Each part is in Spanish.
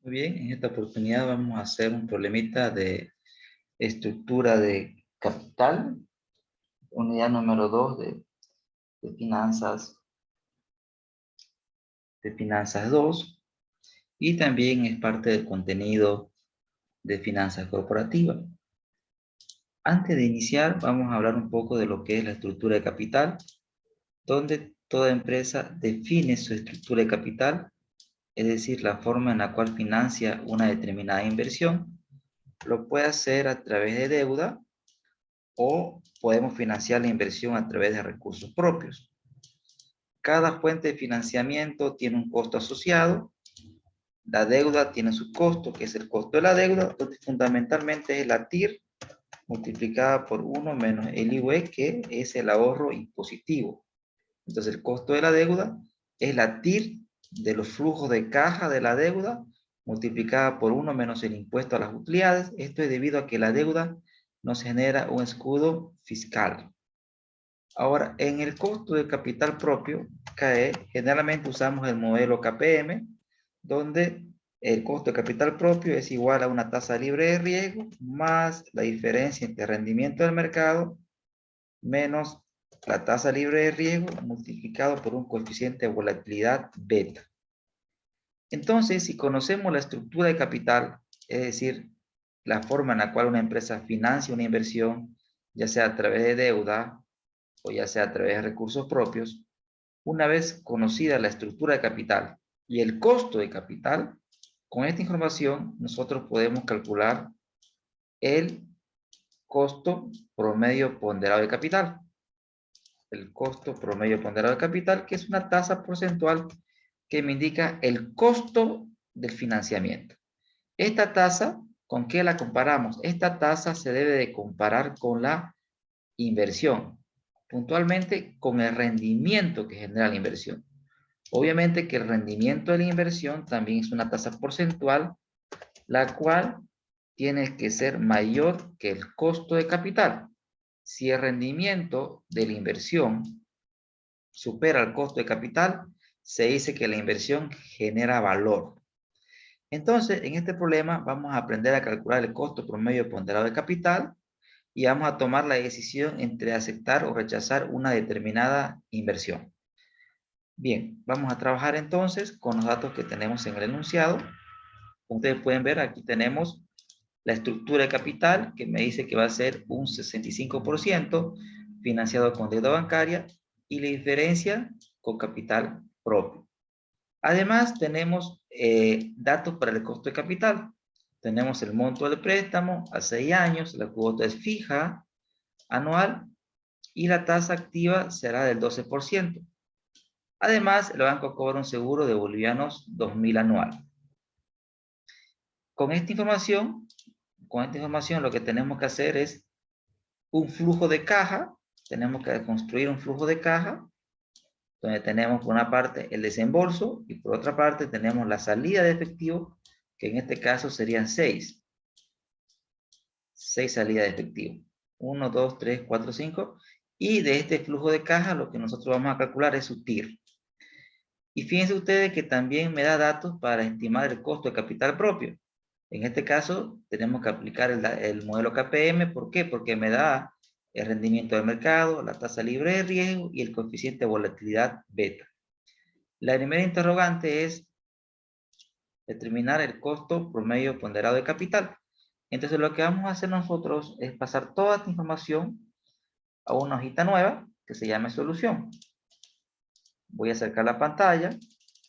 Muy bien, en esta oportunidad vamos a hacer un problemita de estructura de capital, unidad número 2 de finanzas 2, y también es parte del contenido de finanzas corporativas. Antes de iniciar, vamos a hablar un poco de lo que es la estructura de capital, donde toda empresa define su estructura de capital, es decir, la forma en la cual financia una determinada inversión. Lo puede hacer a través de deuda, o podemos financiar la inversión a través de recursos propios. Cada fuente de financiamiento tiene un costo asociado. La deuda tiene su costo, que es el costo de la deuda, donde fundamentalmente es la TIR multiplicada por 1 menos el IUE, que es el ahorro impositivo. Entonces el costo de la deuda es la TIR de los flujos de caja de la deuda multiplicada por 1 menos el impuesto a las utilidades. Esto es debido a que la deuda nos genera un escudo fiscal. Ahora, en el costo de capital propio, generalmente usamos el modelo KPM, donde el costo de capital propio es igual a una tasa libre de riesgo más la diferencia entre rendimiento del mercado menos la tasa libre de riesgo multiplicado por un coeficiente de volatilidad beta. Entonces, si conocemos la estructura de capital, es decir, la forma en la cual una empresa financia una inversión, ya sea a través de deuda o ya sea a través de recursos propios, una vez conocida la estructura de capital y el costo de capital, con esta información nosotros podemos calcular el costo promedio ponderado de capital. El costo promedio ponderado de capital, que es una tasa porcentual que me indica el costo del financiamiento. Esta tasa, ¿con qué la comparamos? Esta tasa se debe de comparar con la inversión, puntualmente con el rendimiento que genera la inversión. Obviamente que el rendimiento de la inversión también es una tasa porcentual, la cual tiene que ser mayor que el costo de capital. Si el rendimiento de la inversión supera el costo de capital, se dice que la inversión genera valor. Entonces, en este problema vamos a aprender a calcular el costo promedio ponderado de capital y vamos a tomar la decisión entre aceptar o rechazar una determinada inversión. Bien, vamos a trabajar entonces con los datos que tenemos en el enunciado. Como ustedes pueden ver, aquí tenemos la estructura de capital, que me dice que va a ser un 65% financiado con deuda bancaria y la diferencia con capital propio. Además, tenemos datos para el costo de capital. Tenemos el monto del préstamo a 6 años, la cuota es fija, anual, y la tasa activa será del 12%. Además, el banco cobra un seguro de bolivianos 2.000 anual. Con esta información lo que tenemos que hacer es un flujo de caja. Tenemos que construir un flujo de caja donde tenemos por una parte el desembolso y por otra parte tenemos la salida de efectivo, que en este caso serían 6 salidas de efectivo. 1, 2, 3, 4, 5. Y de este flujo de caja lo que nosotros vamos a calcular es su TIR. Y fíjense ustedes que también me da datos para estimar el costo de capital propio. En este caso, tenemos que aplicar el modelo KPM. ¿Por qué? Porque me da el rendimiento del mercado, la tasa libre de riesgo y el coeficiente de volatilidad beta. La primera interrogante es determinar el costo promedio ponderado de capital. Entonces, lo que vamos a hacer nosotros es pasar toda esta información a una hojita nueva que se llame solución. Voy a acercar la pantalla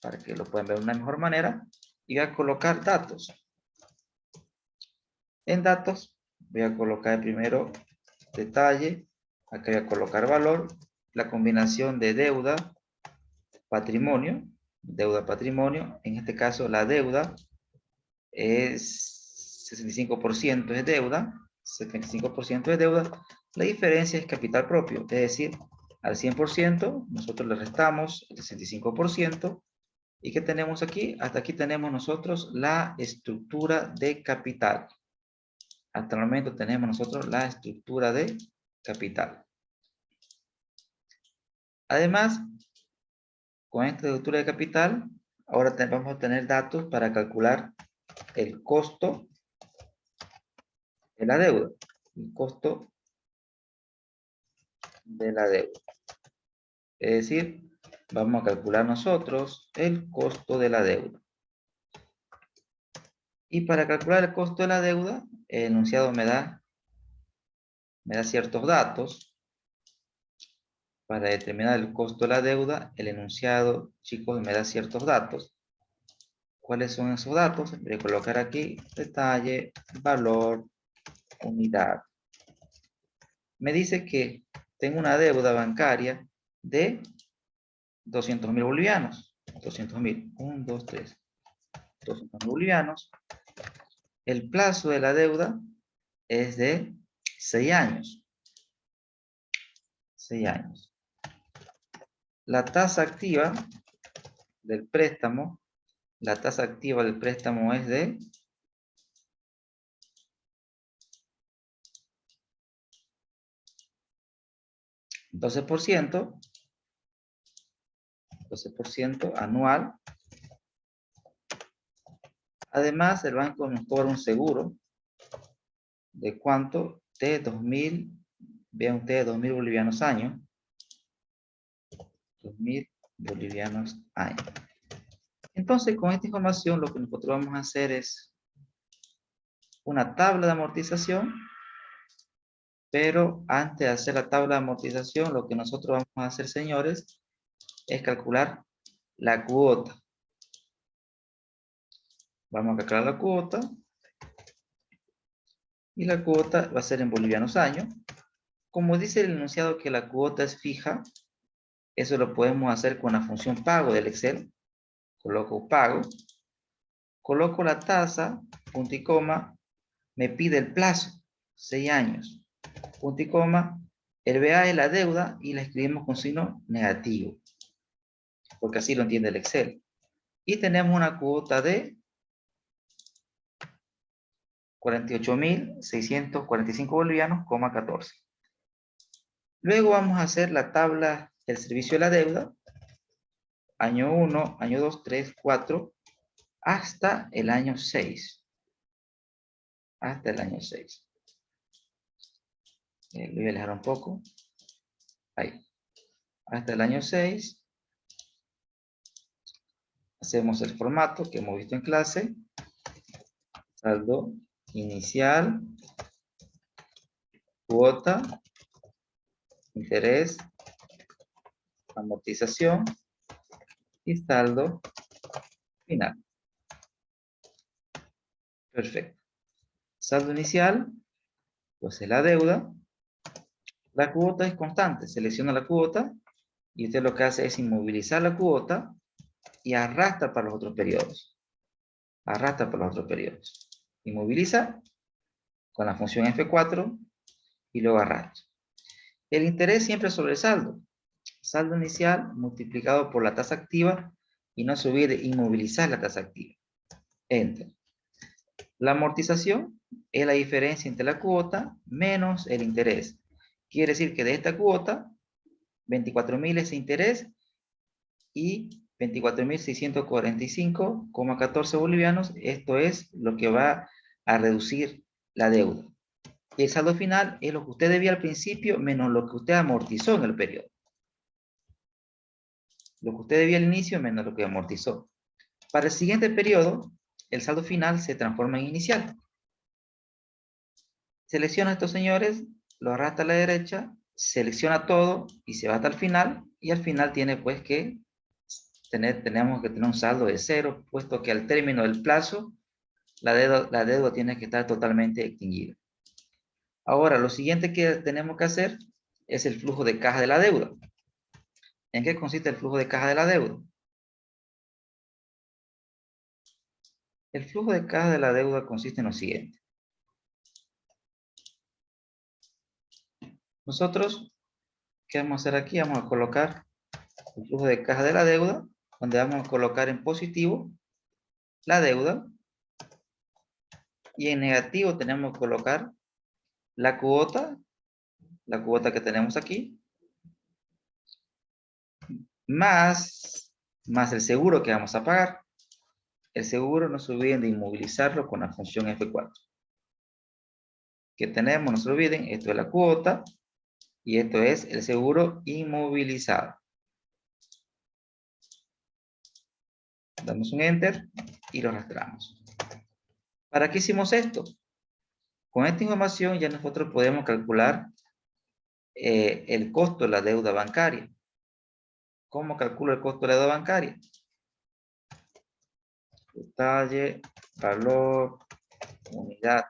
para que lo puedan ver de una mejor manera y voy a colocar datos. En datos voy a colocar primero detalle, acá voy a colocar valor, la combinación de deuda, patrimonio, en este caso la deuda es 65% es deuda, 75% es deuda, la diferencia es capital propio, es decir, al 100% nosotros le restamos el 65%. ¿Y qué tenemos aquí? Hasta aquí tenemos nosotros la estructura de capital. Hasta el momento tenemos nosotros la estructura de capital. Además, con esta estructura de capital, ahora vamos a tener datos para calcular el costo de la deuda. El costo de la deuda. Es decir, vamos a calcular nosotros el costo de la deuda. Y para calcular el costo de la deuda, el enunciado me da ciertos datos. Para determinar el costo de la deuda, el enunciado, chicos, me da ciertos datos. ¿Cuáles son esos datos? Voy a colocar aquí detalle, valor, unidad. Me dice que tengo una deuda bancaria de 200.000 bolivianos. 200.000. 1, 2, 3. 200.000 bolivianos. El plazo de la deuda es de 6 años. 6 años. La tasa activa del préstamo, es de 12%, 12% anual. Además, el banco nos cobra un seguro de cuánto, de 2.000, vean ustedes, 2.000 bolivianos año. 2.000 bolivianos año. Entonces, con esta información, lo que nosotros vamos a hacer es una tabla de amortización, pero antes de hacer la tabla de amortización, lo que nosotros vamos a hacer, señores, es calcular la cuota. Vamos a calcular la cuota. Y la cuota va a ser en bolivianos año. Como dice el enunciado que la cuota es fija, eso lo podemos hacer con la función pago del Excel. Coloco pago. Coloco la tasa, punto y coma. Me pide el plazo, 6 años. Punto y coma. El BA es la deuda y la escribimos con signo negativo. Porque así lo entiende el Excel. Y tenemos una cuota de 48.645 bolivianos, 14. Luego vamos a hacer la tabla del servicio de la deuda. Año 1, año 2, 3, 4, hasta el año 6. Hasta el año 6. Lo voy a alejar un poco. Ahí. Hasta el año 6. Hacemos el formato que hemos visto en clase. Saldo inicial, cuota, interés, amortización y saldo final. Perfecto. Saldo inicial, pues es la deuda. La cuota es constante. Selecciona la cuota y usted lo que hace es inmovilizar la cuota y arrastra para los otros periodos. Arrastra para los otros periodos. Inmoviliza con la función F4 y luego arrastra. El interés siempre sobre el saldo. Saldo inicial multiplicado por la tasa activa y no se olvide inmovilizar la tasa activa. Enter. La amortización es la diferencia entre la cuota menos el interés. Quiere decir que de esta cuota, 24.000 es interés y 24.645,14 bolivianos, esto es lo que va a reducir la deuda. Y el saldo final es lo que usted debía al principio menos lo que usted amortizó en el periodo. Lo que usted debía al inicio menos lo que amortizó. Para el siguiente periodo, el saldo final se transforma en inicial. Selecciona a estos señores, lo arrastra a la derecha, selecciona todo y se va hasta el final. Y al final tiene pues que tenemos que tener un saldo de 0, puesto que al término del plazo, la deuda tiene que estar totalmente extinguida. Ahora, lo siguiente que tenemos que hacer es el flujo de caja de la deuda. ¿En qué consiste el flujo de caja de la deuda? El flujo de caja de la deuda consiste en lo siguiente. Nosotros, ¿qué vamos a hacer aquí? Vamos a colocar el flujo de caja de la deuda, donde vamos a colocar en positivo la deuda y en negativo tenemos que colocar la cuota que tenemos aquí, más el seguro que vamos a pagar. el seguro, no se olviden de inmovilizarlo con la función F4. ¿Qué tenemos? No se olviden, esto es la cuota y esto es el seguro inmovilizado. Damos un Enter y lo arrastramos. ¿Para qué hicimos esto? Con esta información ya nosotros podemos calcular el costo de la deuda bancaria. ¿Cómo calculo el costo de la deuda bancaria? Detalle, valor, unidad.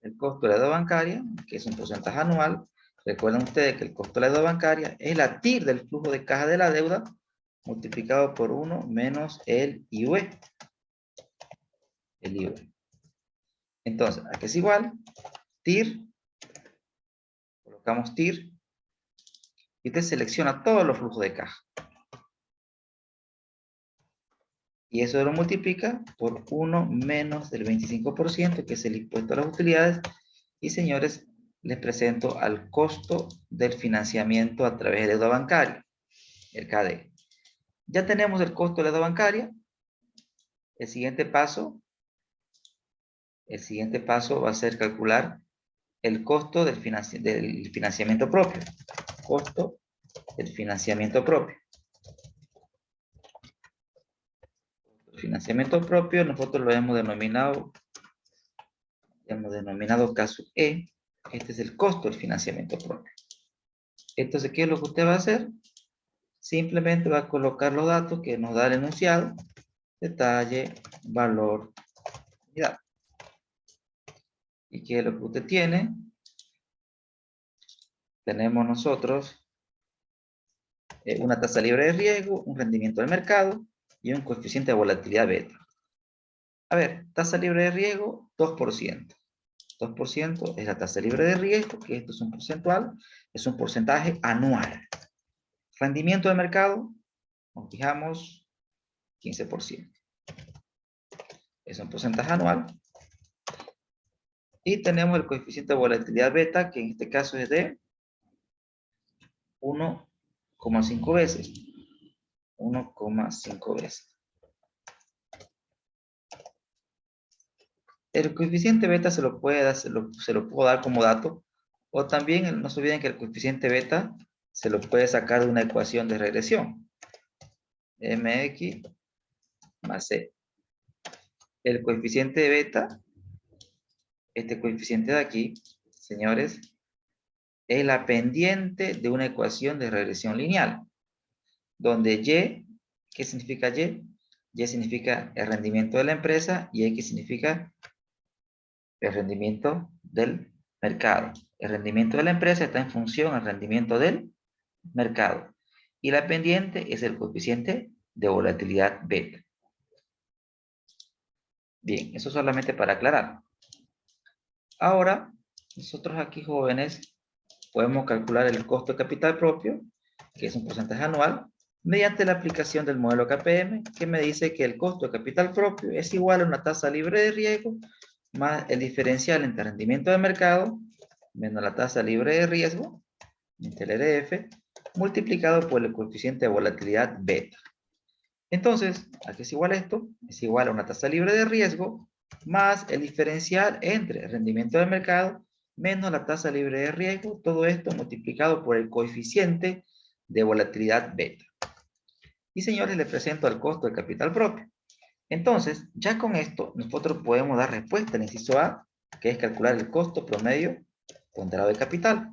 El costo de la deuda bancaria, que es un porcentaje anual. Recuerden ustedes que el costo de la deuda bancaria es la TIR del flujo de caja de la deuda multiplicado por 1 menos el IUE. El IUE. Entonces, ¿a qué es igual? TIR. Colocamos TIR. Y usted selecciona todos los flujos de caja. Y eso lo multiplica por 1 menos del 25%, que es el impuesto a las utilidades. Y señores, les presento al costo del financiamiento a través de deuda bancaria, el KD. Ya tenemos el costo de la deuda bancaria. El siguiente paso va a ser calcular el costo del financiamiento propio. Costo del financiamiento propio. El financiamiento propio nosotros lo hemos denominado caso E. Este es el costo del financiamiento propio. Entonces, ¿qué es lo que usted va a hacer? Simplemente va a colocar los datos que nos da el enunciado. Detalle, valor, unidad. ¿Y qué es lo que usted tiene? Tenemos nosotros una tasa libre de riesgo, un rendimiento del mercado y un coeficiente de volatilidad beta. A ver, tasa libre de riesgo, 2%. 2% es la tasa libre de riesgo, que esto es un porcentual, es un porcentaje anual. Rendimiento de mercado, nos fijamos, 15%. Es un porcentaje anual. Y tenemos el coeficiente de volatilidad beta, que en este caso es de 1,5 veces. 1,5 veces. El coeficiente beta se lo puedo dar como dato, o también no se olviden que el coeficiente beta se lo puede sacar de una ecuación de regresión. Mx más C. El coeficiente de beta, este coeficiente de aquí, señores, es la pendiente de una ecuación de regresión lineal, donde Y, ¿qué significa Y? Y significa el rendimiento de la empresa y X significa el rendimiento del mercado. El rendimiento de la empresa está en función al rendimiento del mercado. Y la pendiente es el coeficiente de volatilidad beta. Bien, eso solamente para aclarar. Ahora, nosotros aquí, jóvenes, podemos calcular el costo de capital propio, que es un porcentaje anual, mediante la aplicación del modelo KPM, que me dice que el costo de capital propio es igual a una tasa libre de riesgo más el diferencial entre rendimiento de mercado menos la tasa libre de riesgo, entre el RF, multiplicado por el coeficiente de volatilidad beta. Entonces, ¿a qué es igual esto? Es igual a una tasa libre de riesgo más el diferencial entre el rendimiento del mercado menos la tasa libre de riesgo, todo esto multiplicado por el coeficiente de volatilidad beta. Y señores, les presento el costo del capital propio. Entonces, ya con esto, nosotros podemos dar respuesta al inciso A, que es calcular el costo promedio ponderado de capital.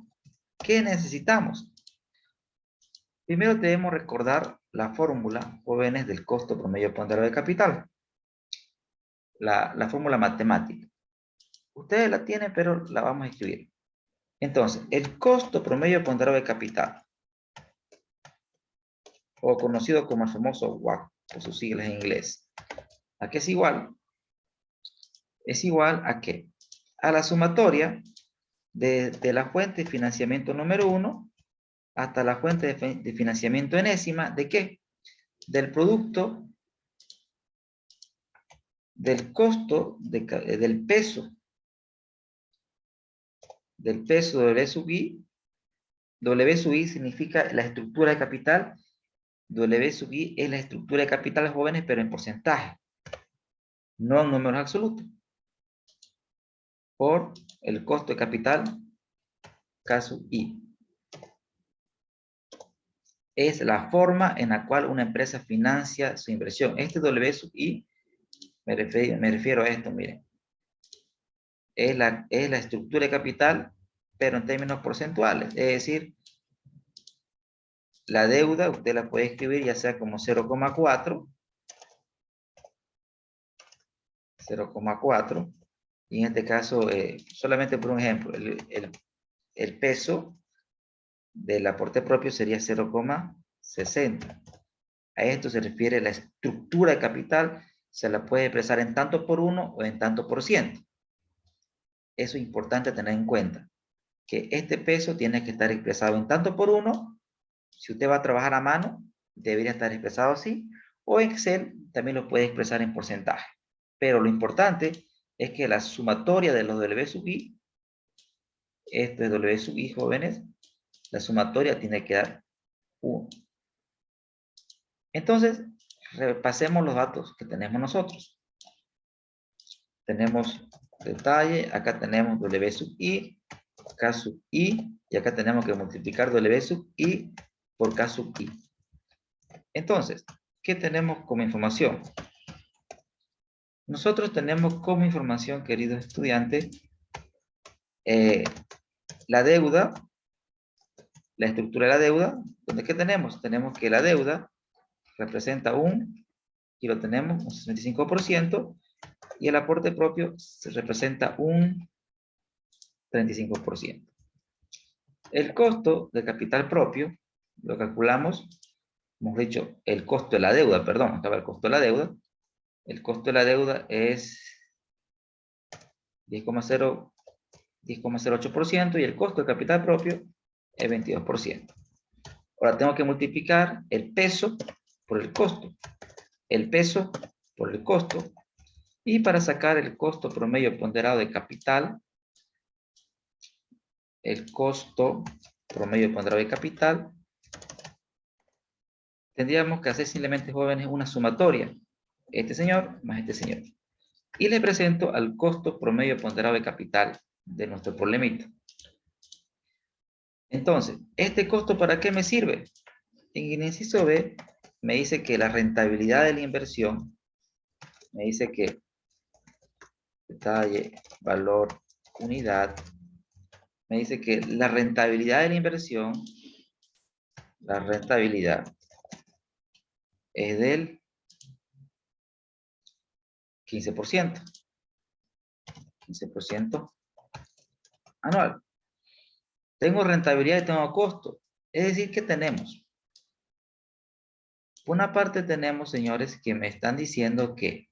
¿Qué necesitamos? Primero debemos recordar la fórmula, jóvenes, del costo promedio ponderado de capital. La fórmula matemática. Ustedes la tienen, pero la vamos a escribir. Entonces, el costo promedio ponderado de capital, o conocido como el famoso WACC, por sus siglas en inglés. ¿A qué es igual? Es igual a qué? A la sumatoria de la fuente de financiamiento número 1 hasta la fuente de financiamiento enésima, ¿de qué? Del producto del costo del peso W sub I. W sub I significa la estructura de capital W sub I es la estructura de capital, jóvenes, pero en porcentaje, no en números absolutos, por el costo de capital K sub I. Es la forma en la cual una empresa financia su inversión. Este W sub I, me refiero a esto, miren. Es la estructura de capital, pero en términos porcentuales. Es decir, la deuda usted la puede escribir ya sea como 0,4, 0,4, y en este caso, solamente por un ejemplo, el peso del aporte propio sería 0,60. A esto se refiere la estructura de capital, se la puede expresar en tanto por uno o en tanto por ciento. Eso es importante tener en cuenta, que este peso tiene que estar expresado en tanto por uno. Si usted va a trabajar a mano, debería estar expresado así, o en Excel también lo puede expresar en porcentaje. Pero lo importante es que la sumatoria de los W sub I, esto es W sub I, jóvenes, la sumatoria tiene que dar 1. Entonces, repasemos los datos que tenemos nosotros. Tenemos detalle, acá tenemos W sub I, K sub I, y acá tenemos que multiplicar W sub I por K sub I. Entonces, ¿qué tenemos como información? Nosotros tenemos como información, queridos estudiantes, la deuda, la estructura de la deuda, donde ¿qué tenemos? Tenemos que la deuda representa y lo tenemos, un 65%, y el aporte propio se representa un 35%. El costo de capital propio, lo calculamos, hemos dicho, el costo de la deuda, perdón, acá va el costo de la deuda. El costo de la deuda es 10,08% y el costo de capital propio es 22%. Ahora tengo que multiplicar el peso por el costo. El peso por el costo. Y para sacar el costo promedio ponderado de capital, el costo promedio ponderado de capital, tendríamos que hacer simplemente, jóvenes, una sumatoria. Este señor más este señor. Y le presento al costo promedio ponderado de capital de nuestro problemita. Entonces, ¿este costo para qué me sirve? En el inciso B me dice que la rentabilidad de la inversión, me dice que detalle, valor, unidad, me dice que la rentabilidad de la inversión, la rentabilidad es del 15%. 15% anual. Tengo rentabilidad y tengo costo. Es decir, ¿qué tenemos? Por una parte tenemos, señores, que me están diciendo que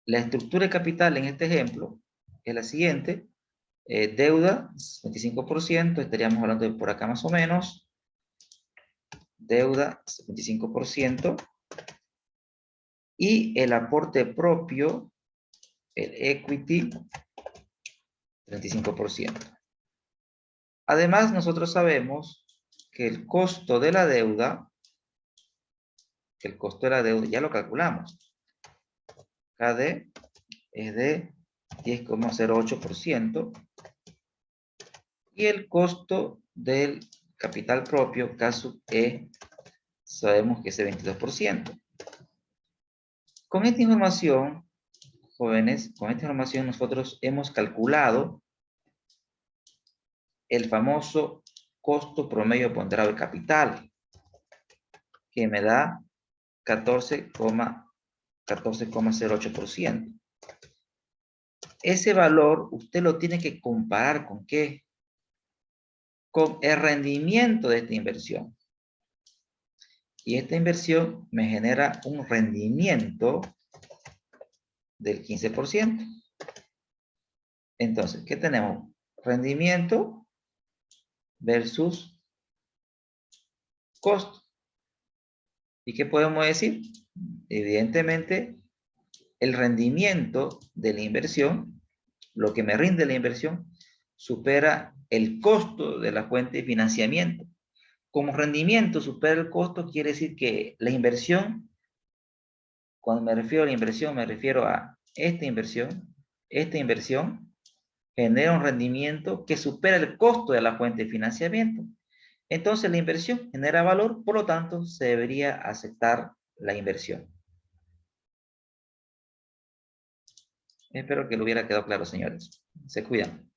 la estructura de capital en este ejemplo es la siguiente. Deuda, 25%, estaríamos hablando de por acá más o menos. Deuda, 25%. Y el aporte propio, el equity, 35%. Además, nosotros sabemos que el costo de la deuda, ya lo calculamos. KD es de 10,08%. Y el costo del capital propio, K sub E, sabemos que es de 22%. Con esta información, jóvenes, con esta información nosotros hemos calculado el famoso costo promedio ponderado de capital, que me da 14,08%. Ese valor usted lo tiene que comparar ¿con qué? Con el rendimiento de esta inversión. Y esta inversión me genera un rendimiento del 15%. Entonces, ¿qué tenemos? Rendimiento versus costo. ¿Y qué podemos decir? Evidentemente, el rendimiento de la inversión, lo que me rinde la inversión, supera el costo de la fuente de financiamiento. como rendimiento supera el costo, quiere decir que la inversión, cuando me refiero a la inversión, me refiero a esta inversión genera un rendimiento que supera el costo de la fuente de financiamiento. Entonces la inversión genera valor, por lo tanto se debería aceptar la inversión. Espero que lo hubiera quedado claro, señores. Se cuidan.